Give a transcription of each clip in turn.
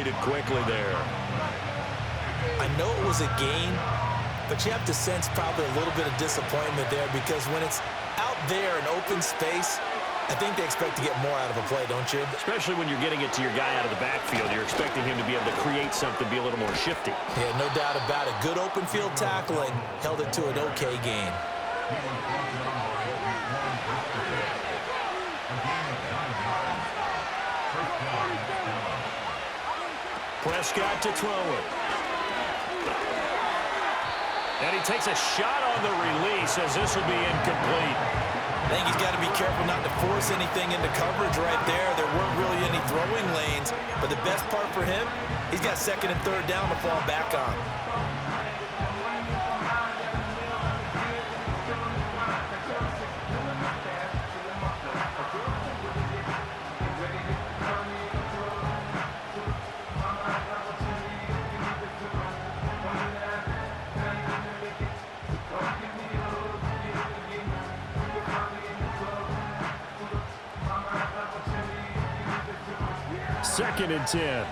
completed quickly there. I know it was a gain, but you have to sense probably a little bit of disappointment there because when it's out there in open space, I think they expect to get more out of a play, don't you? Especially when you're getting it to your guy out of the backfield. You're expecting him to be able to create something, be a little more shifty. Yeah, no doubt about it. Good open field tackling held it to an okay gain. Prescott to throw it. And he takes a shot on the release as this will be incomplete. I think he's got to be careful not to force anything into coverage right there. There weren't really any throwing lanes, but the best part for him, he's got second and third down to fall back on. Second and 10.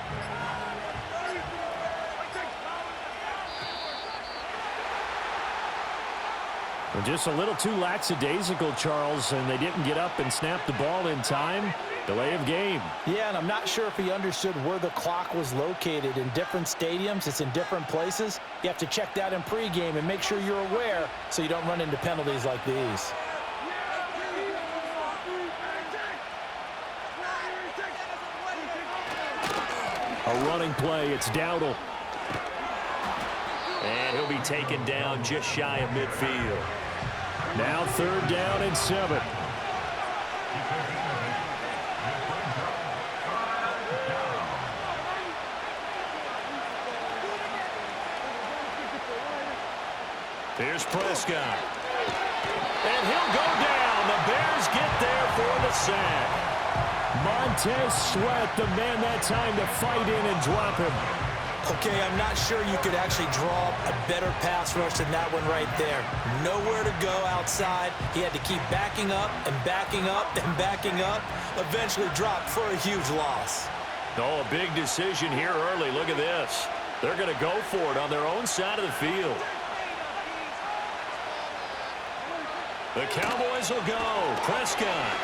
Well, just a little too lackadaisical, Charles, and they didn't get up and snap the ball in time. Delay of game. Yeah, and I'm not sure if he understood where the clock was located. In different stadiums, it's in different places. You have to check that in pregame and make sure you're aware so you don't run into penalties like these. A running play, it's Dowdle. And he'll be taken down just shy of midfield. Now third down and 7. Here's Prescott. And he'll go down. The Bears get there for the sack. Montez Sweat, the man that time to fight in and drop him. Okay, I'm not sure you could actually draw a better pass rush than that one right there. Nowhere to go outside. He had to keep backing up and backing up and backing up. Eventually dropped for a huge loss. Oh, a big decision here early. Look at this. They're going to go for it on their own side of the field. The Cowboys will go. Prescott.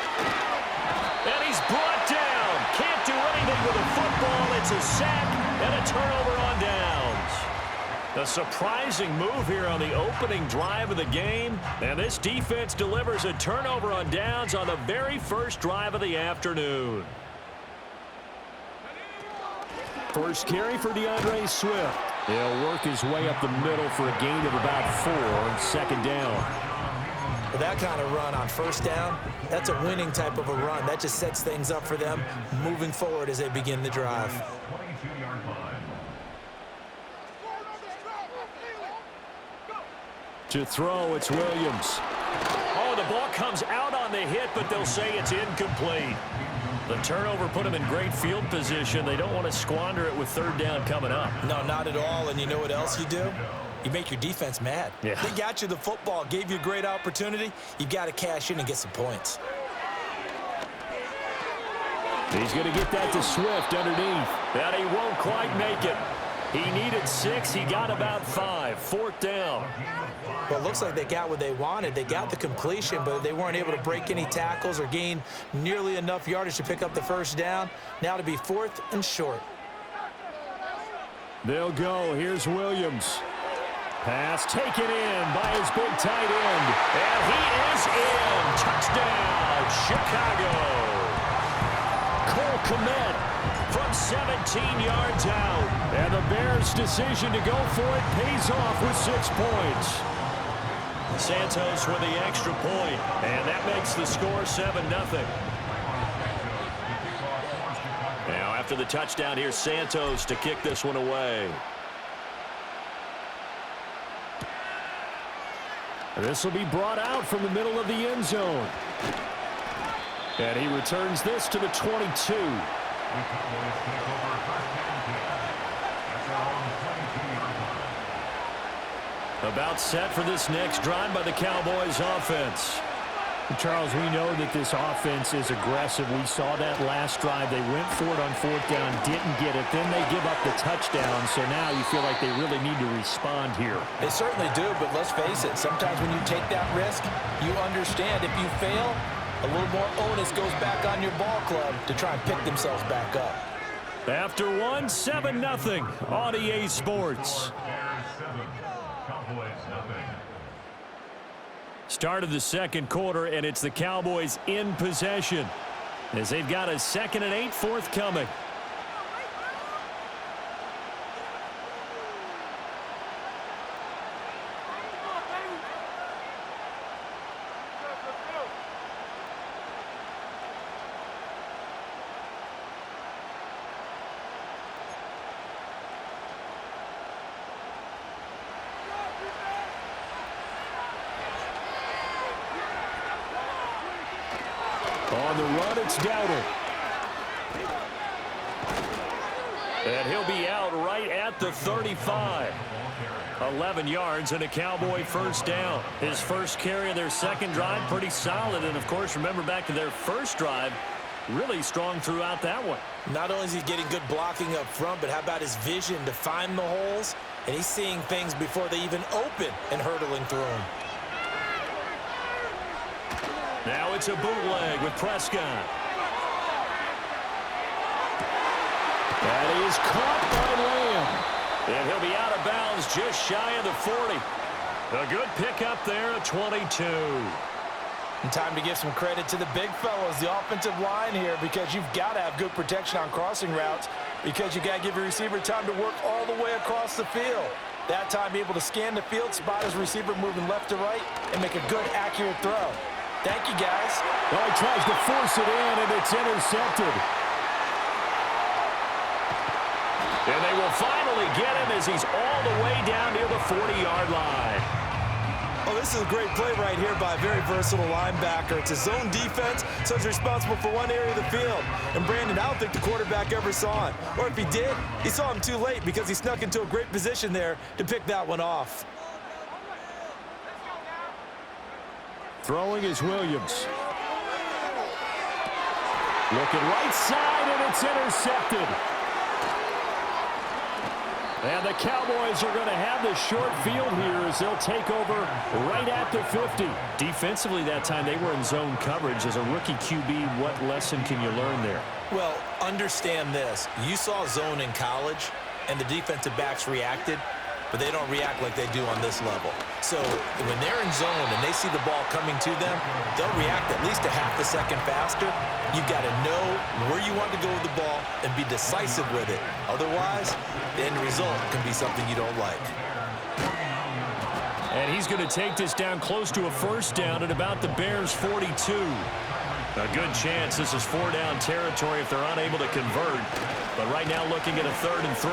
And he's brought down. Can't do anything with the football. It's a sack and a turnover on downs. A surprising move here on the opening drive of the game. And this defense delivers a turnover on downs on the very first drive of the afternoon. First carry for DeAndre Swift. He'll work his way up the middle for a gain of about 4. Second down. With that kind of run on first down, that's a winning type of a run. That just sets things up for them moving forward as they begin the drive. To throw, it's Williams. Oh, the ball comes out on the hit, but they'll say it's incomplete. The turnover put them in great field position. They don't want to squander it with third down coming up. No, not at all. And you know what else you do? You make your defense mad. Yeah. They got you the football, gave you a great opportunity. You got to cash in and get some points. He's going to get that to Swift underneath. And he won't quite make it. He needed 6. He got about 5. Fourth down. Well, it looks like they got what they wanted. They got the completion, but they weren't able to break any tackles or gain nearly enough yardage to pick up the first down. Now to be 4th and short. They'll go. Here's Williams. Pass taken in by his big tight end. And he is in. Touchdown, Chicago. Cole Kmet from 17 yards out. And the Bears' decision to go for it pays off with 6 points. Santos with the extra point. And that makes the score 7-0. Now after the touchdown, here's Santos to kick this one away. This will be brought out from the middle of the end zone. And he returns this to the 22. About set for this next drive by the Cowboys offense. Charles, we know that this offense is aggressive. We saw that last drive. They went for it on fourth down, didn't get it. Then they give up the touchdown. So now you feel like they really need to respond here. They certainly do, but let's face it. Sometimes when you take that risk, you understand if you fail, a little more onus goes back on your ball club to try and pick themselves back up. After one, 7-0 on EA Sports. Start of the second quarter, and it's the Cowboys in possession as they've got a 2nd and 8 forthcoming. On the run, it's Dowdle. And he'll be out right at the 35. 11 yards and a Cowboy first down. His first carry of their second drive, pretty solid. And, of course, remember back to their first drive, really strong throughout that one. Not only is he getting good blocking up front, but how about his vision to find the holes? And he's seeing things before they even open and hurdling through them. Now it's a bootleg with Prescott. That is caught by Lamb. And he'll be out of bounds just shy of the 40. A good pickup there at 22. And time to give some credit to the big fellas, the offensive line here, because you've got to have good protection on crossing routes because you got to give your receiver time to work all the way across the field. That time be able to scan the field, spot his receiver moving left to right, and make a good, accurate throw. Thank you, guys. Well, he tries to force it in, and it's intercepted. And they will finally get him as he's all the way down near the 40-yard line. Oh, this is a great play right here by a very versatile linebacker. It's a zone defense, so he's responsible for one area of the field. And Brandon, I don't think the quarterback ever saw him. Or if he did, he saw him too late because he snuck into a great position there to pick that one off. Throwing is Williams. Looking right side, and it's intercepted. And the Cowboys are going to have the short field here as they'll take over right at the 50. Defensively that time, they were in zone coverage. As a rookie QB, what lesson can you learn there? Well, understand this. You saw zone in college, and the defensive backs reacted, but they don't react like they do on this level. So when they're in zone and they see the ball coming to them, they'll react at least a half a second faster. You've got to know where you want to go with the ball and be decisive with it. Otherwise, the end result can be something you don't like. And he's going to take this down close to a first down at about the Bears' 42. A good chance this is 4-down territory if they're unable to convert. But right now looking at a 3rd and 3.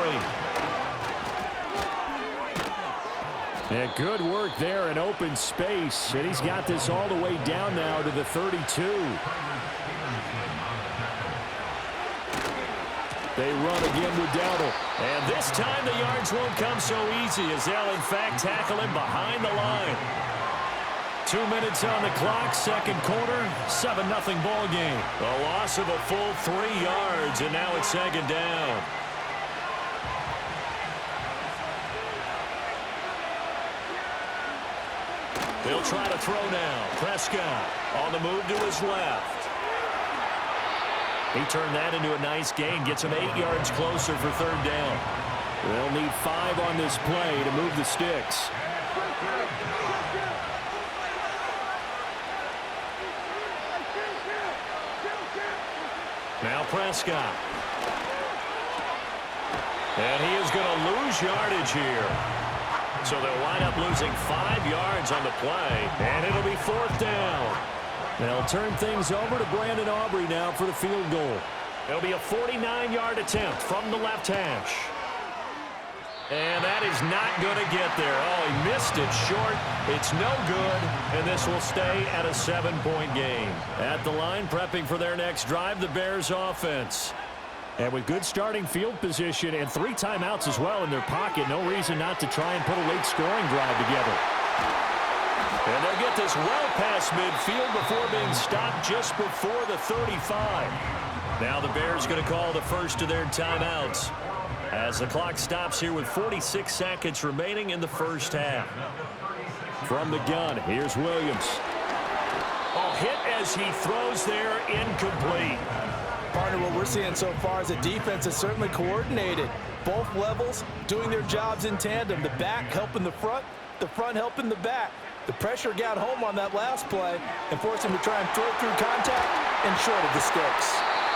Yeah, good work there in open space. And he's got this all the way down now to the 32. They run again with Dowdle. And this time the yards won't come so easy as they'll, in fact, tackle him behind the line. 2 minutes on the clock, second quarter, 7-0 ball game. A loss of a full 3 yards, and now it's second down. He'll try to throw now. Prescott on the move to his left. He turned that into a nice gain, gets him 8 yards closer for 3rd down. They'll need 5 on this play to move the sticks. Now Prescott. And he is going to lose yardage here. So they'll wind up losing 5 yards on the play, and it'll be 4th down. They'll turn things over to Brandon Aubrey now for the field goal. It'll be a 49-yard attempt from the left hash. And that is not going to get there. Oh, he missed it short. It's no good, and this will stay at a 7-point game. At the line, prepping for their next drive, the Bears offense. And with good starting field position and 3 timeouts as well in their pocket, no reason not to try and put a late scoring drive together. And they'll get this well past midfield before being stopped just before the 35. Now the Bears going to call the first of their timeouts as the clock stops here with 46 seconds remaining in the first half. From the gun, here's Williams. Oh, hit as he throws there, incomplete. Partner, what we're seeing so far is the defense is certainly coordinated. Both levels doing their jobs in tandem. The back helping the front helping the back. The pressure got home on that last play and forced him to try and throw through contact and short of the sticks.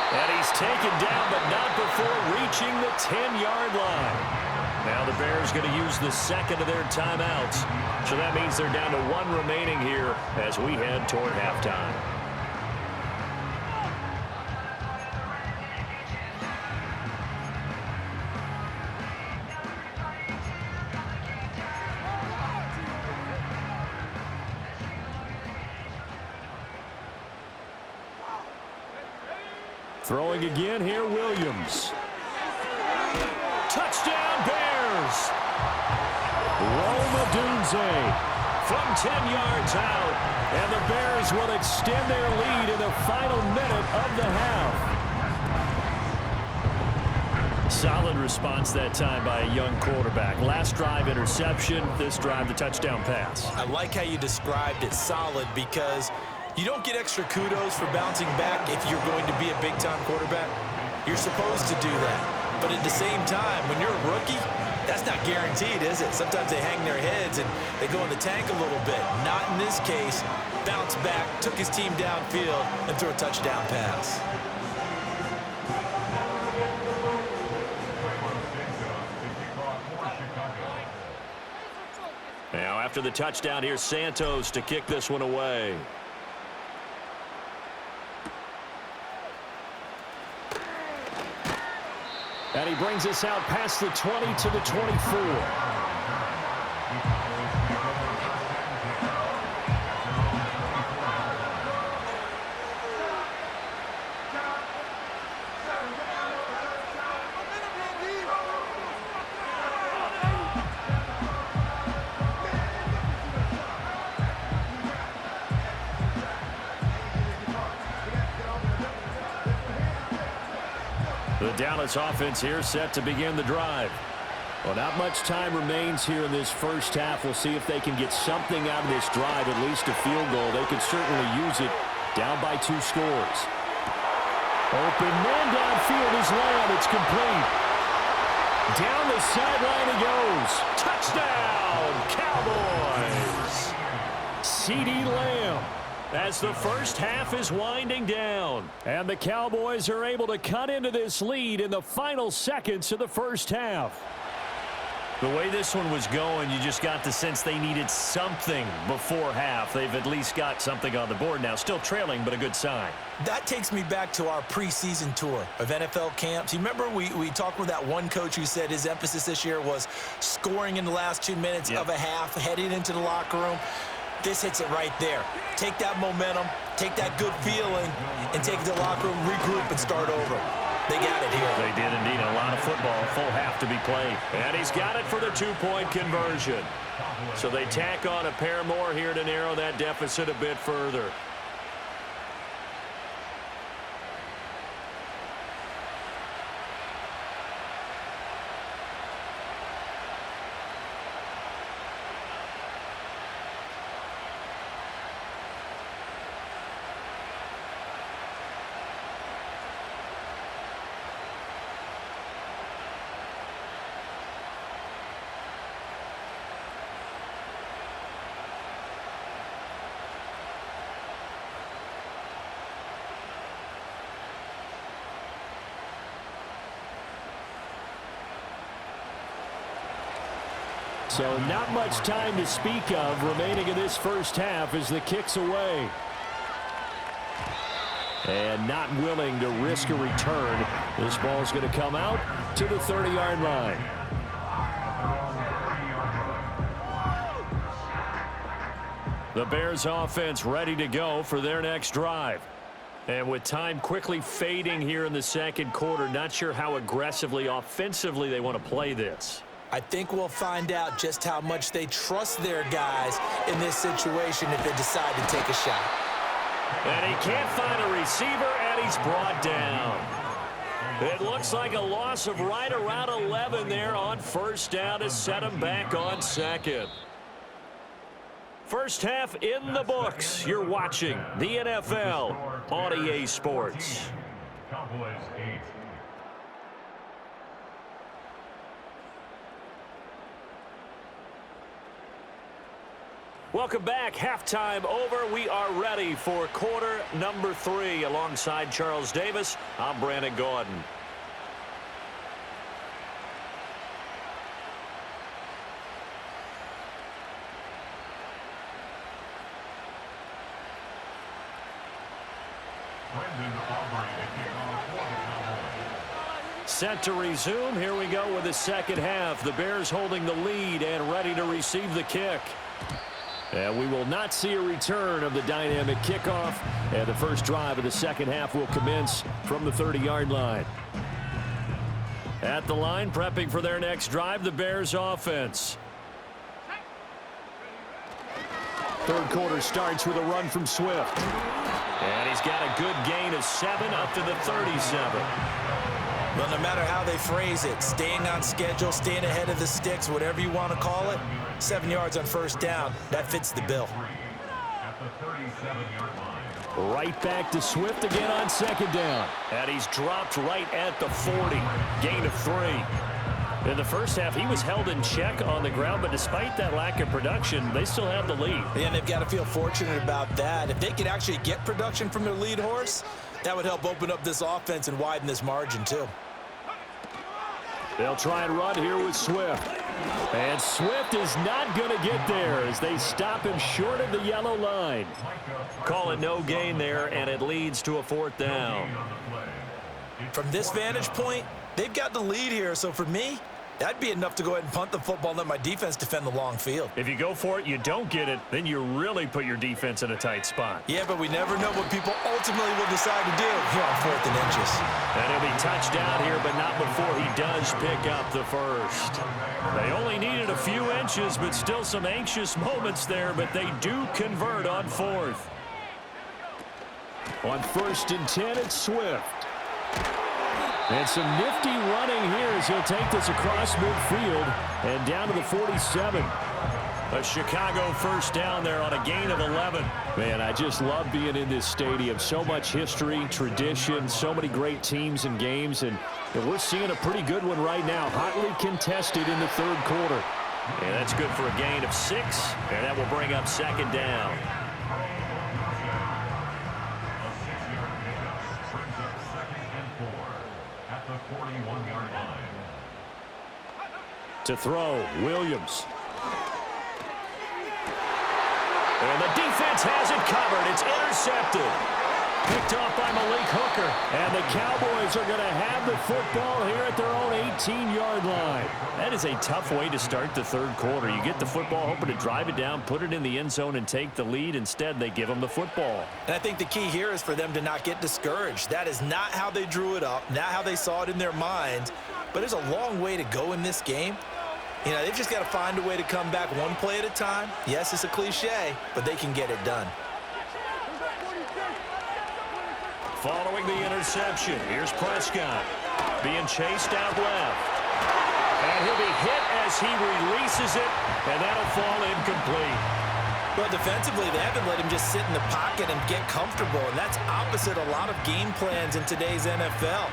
And he's taken down, but not before reaching the 10-yard line. Now the Bears going to use the second of their timeouts. So that means they're down to one remaining here as we head toward halftime. Throwing again here, Williams. Touchdown, Bears! Roma Dunze from 10 yards out. And the Bears will extend their lead in the final minute of the half. Solid response that time by a young quarterback. Last drive, interception. This drive, the touchdown pass. I like how you described it, solid, because you don't get extra kudos for bouncing back if you're going to be a big-time quarterback. You're supposed to do that. But at the same time, when you're a rookie, that's not guaranteed, is it? Sometimes they hang their heads and they go in the tank a little bit. Not in this case. Bounced back, took his team downfield, and threw a touchdown pass. Now, after the touchdown, here's Santos to kick this one away. And he brings us out past the 20 to the 24. The Dallas offense here set to begin the drive. Well, not much time remains here in this first half. We'll see if they can get something out of this drive, at least a field goal. They can certainly use it down by 2 scores. Open man downfield is Lamb. It's complete. Down the sideline he goes. Touchdown, Cowboys. CeeDee Lamb. As the first half is winding down. And the Cowboys are able to cut into this lead in the final seconds of the first half. The way this one was going, you just got the sense they needed something before half. They've at least got something on the board now. Still trailing, but a good sign. That takes me back to our preseason tour of NFL camps. You remember we talked with that one coach who said his emphasis this year was scoring in the last 2 minutes of a half, heading into the locker room. This hits it right there. Take that momentum, take that good feeling, and take it to the locker room, regroup, and start over. They got it here. They did indeed. A lot of football, full half to be played. And he's got it for the 2-point conversion. So they tack on a pair more here to narrow that deficit a bit further. So not much time to speak of remaining in this first half as the kick's away. And not willing to risk a return. This ball's going to come out to the 30-yard line. The Bears offense ready to go for their next drive. And with time quickly fading here in the second quarter, not sure how aggressively, offensively they want to play this. I think we'll find out just how much they trust their guys in this situation if they decide to take a shot. And he can't find a receiver, and he's brought down. It looks like a loss of right around 11 there on first down to set him back on second. First half in the books. You're watching the NFL on EA Sports. Cowboys 8. Welcome back. Halftime over. We are ready for quarter number 3. Alongside Charles Davis, I'm Brandon Gordon. Set to resume. Here we go with the second half. The Bears holding the lead and ready to receive the kick. And we will not see a return of the dynamic kickoff. And the first drive of the second half will commence from the 30-yard line. At the line, prepping for their next drive, the Bears offense. Third quarter starts with a run from Swift. And he's got a good gain of 7 up to the 37. Well, no matter how they phrase it, staying on schedule, staying ahead of the sticks, whatever you want to call it, 7 yards on first down, that fits the bill. Right back to Swift again on second down. And he's dropped right at the 40. Gain of 3. In the first half, he was held in check on the ground, but despite that lack of production, they still have the lead. And they've got to feel fortunate about that. If they could actually get production from their lead horse, that would help open up this offense and widen this margin too. They'll try and run here with Swift. And Swift is not going to get there as they stop him short of the yellow line. Call it no gain there, and it leads to a fourth down. From this vantage point, they've got the lead here, so for me, that'd be enough to go ahead and punt the football and let my defense defend the long field. If you go for it, you don't get it, then you really put your defense in a tight spot. Yeah, but we never know what people ultimately will decide to do here on 4th and inches. And he'll be touched down here, but not before he does pick up the first. They only needed a few inches, but still some anxious moments there, but they do convert on 4th. On 1st and 10, it's Swift. And some nifty running here as he'll take this across midfield and down to the 47. A Chicago first down there on a gain of 11. Man, I just love being in this stadium. So much history, tradition, so many great teams and games. And we're seeing a pretty good one right now, hotly contested in the third quarter. And that's good for a gain of 6. And that will bring up second down. To throw, Williams. And the defense has it covered. It's intercepted. Picked off by Malik Hooker. And the Cowboys are going to have the football here at their own 18-yard line. That is a tough way to start the third quarter. You get the football, hoping to drive it down, put it in the end zone, and take the lead. Instead, they give them the football. And I think the key here is for them to not get discouraged. That is not how they drew it up, not how they saw it in their minds. But there's a long way to go in this game. You know, they've just got to find a way to come back one play at a time. Yes, it's a cliche, but they can get it done. Following the interception, here's Prescott being chased out left. And he'll be hit as he releases it, and that'll fall incomplete. Well, defensively, they haven't let him just sit in the pocket and get comfortable, and that's opposite a lot of game plans in today's NFL.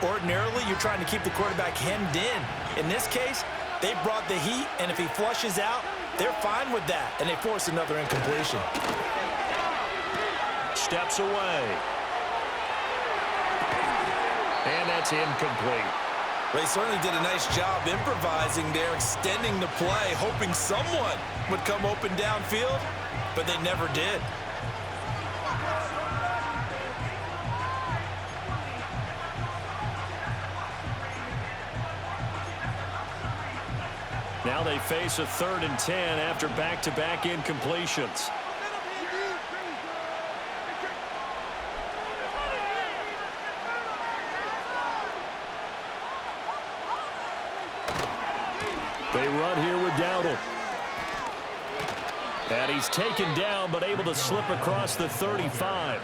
Ordinarily, you're trying to keep the quarterback hemmed in. In this case, they brought the heat, and if he flushes out, they're fine with that, and they force another incompletion. Steps away. And that's incomplete. They certainly did a nice job improvising there, extending the play, hoping someone would come open downfield, but they never did. Now they face a 3rd and 10 after back-to-back incompletions. They run here with Dowdle. And he's taken down, but able to slip across the 35.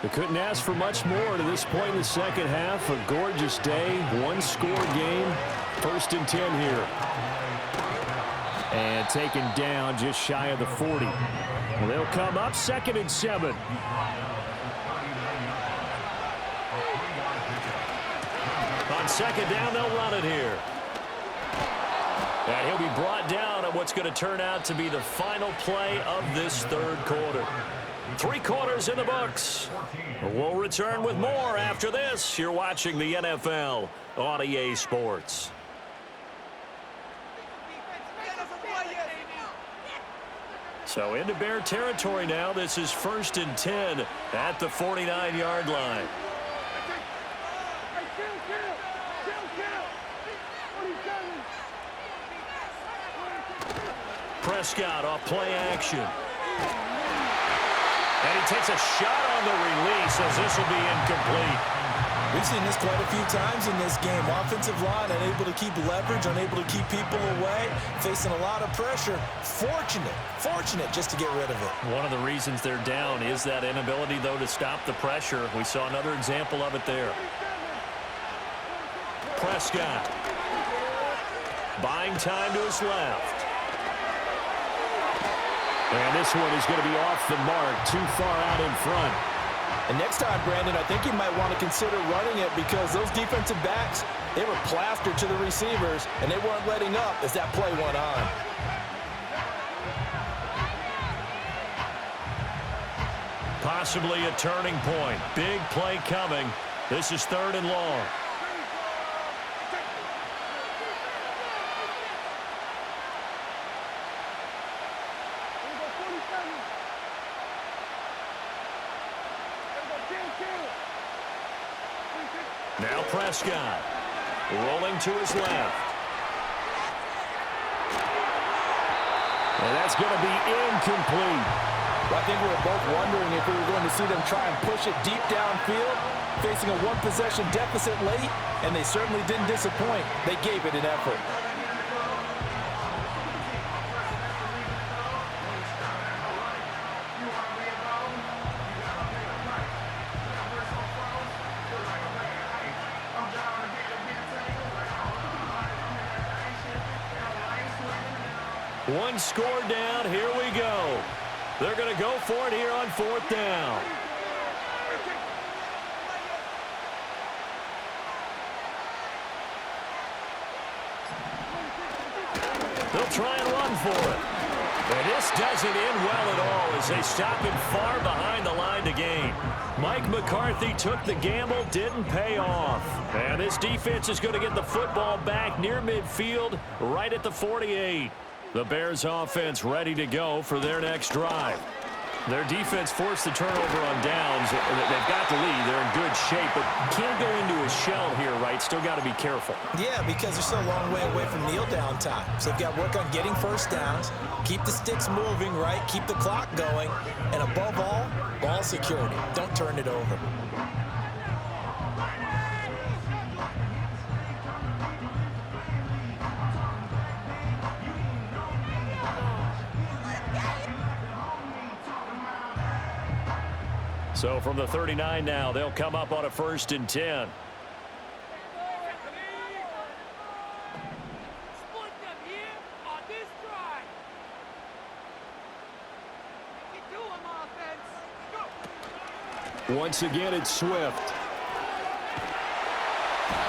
They couldn't ask for much more to this point in the second half. A gorgeous day, one-score game. 1st and 10 here. And taken down just shy of the 40. Well, they'll come up 2nd and 7. On 2nd down, they'll run it here. And he'll be brought down at what's going to turn out to be the final play of this 3rd quarter. 3 quarters in the books. We'll return with more after this. You're watching the NFL on EA Sports. So into Bear territory now. This is 1st and 10 at the 49-yard line. Prescott off play action. And he takes a shot on the release as this will be incomplete. We've seen this quite a few times in this game. Offensive line unable to keep leverage, unable to keep people away, facing a lot of pressure. Fortunate just to get rid of it. One of the reasons they're down is that inability, though, to stop the pressure. We saw another example of it there. Prescott buying time to his left. And this one is going to be off the mark, too far out in front. And next time, Brandon, I think you might want to consider running it because those defensive backs, they were plastered to the receivers, and they weren't letting up as that play went on. Possibly a turning point. Big play coming. This is 3rd and long. Now Prescott rolling to his left. And that's going to be incomplete. Well, I think we were both wondering if we were going to see them try and push it deep downfield, facing a one-possession deficit late, and they certainly didn't disappoint. They gave it an effort. One score down. Here we go. They're going to go for it here on 4th down. They'll try and run for it. And this doesn't end well at all as they stop him far behind the line to gain. Mike McCarthy took the gamble, didn't pay off. And this defense is going to get the football back near midfield, right at the 48. The Bears offense ready to go for their next drive. Their defense forced the turnover on downs. They've got the lead. They're in good shape, but can't go into a shell here, right? Still got to be careful. Yeah, because they're still a long way away from kneel down time. So they've got to work on getting first downs, keep the sticks moving, right? Keep the clock going, and above all, ball security. Don't turn it over. So from the 39 now, they'll come up on a 1st and 10. Once again, it's Swift.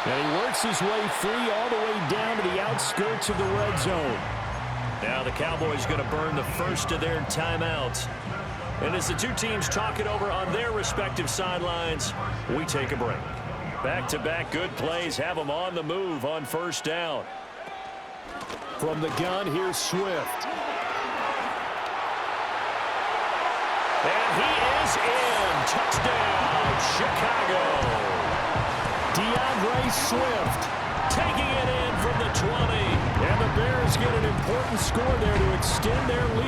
And he works his way free all the way down to the outskirts of the red zone. Now the Cowboys going to burn the first of their timeouts. And as the two teams talk it over on their respective sidelines, we take a break. Back-to-back good plays have them on the move on 1st down. From the gun, here's Swift. And he is in. Touchdown, Chicago. DeAndre Swift taking it in from the 20. And the Bears get an important score there to extend their lead